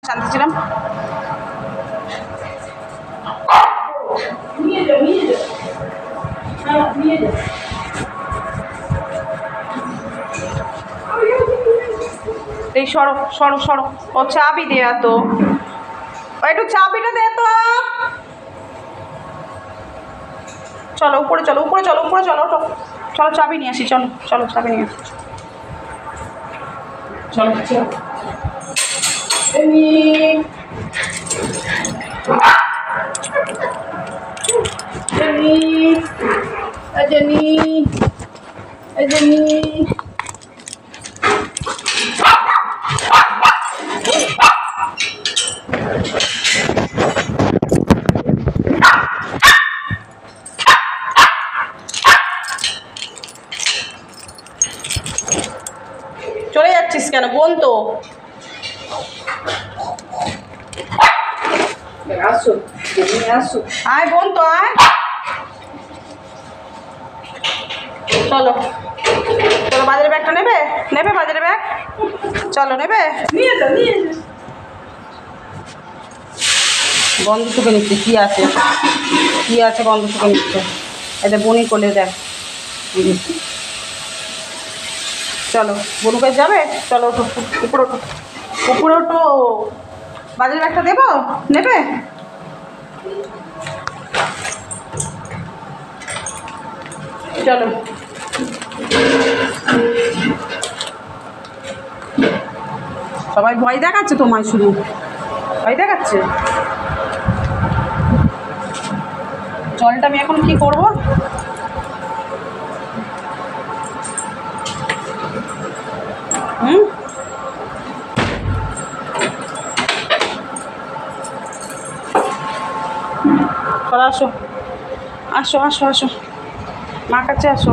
জানতেছিলাম। এই সরো সরো সরো, ও চাবি দেয়া তো, একটু চাবিটা দে তো। চলো উপরে চলো, উপরে চলো, উপরে চলো, চলো চাবি নিয়ে আসি, চলো চলো চাবি নিয়ে আসি, চলো চলো। চলে যাচ্ছিস কেন? বোন তো আয়, বোন তো আয়, চলো চলো। বাজারের ব্যাগটা নেবে? নেবে বাজারের ব্যাগ? চলো নেবে, নিয়ে যাও নিয়ে যাও। গন্ধ শুকে নিচ্ছে, কী আছে কী আছে, গন্ধ শুকে নিচ্ছে। এদের বনি কোলে দেখ। চলো বনুকে যাবে, চলো ওঠো, উপরে ওঠো, উপরে ওঠো। বাজারের ব্যাগটা দেবো, নেবে? চলো সবাই ভয় দেখাচ্ছে তোমায়, শুধু ভয় দেখাচ্ছে। জলটা আমি এখন কি করব? চলো আসো আসো আসো আসো, মার কাছে আসো।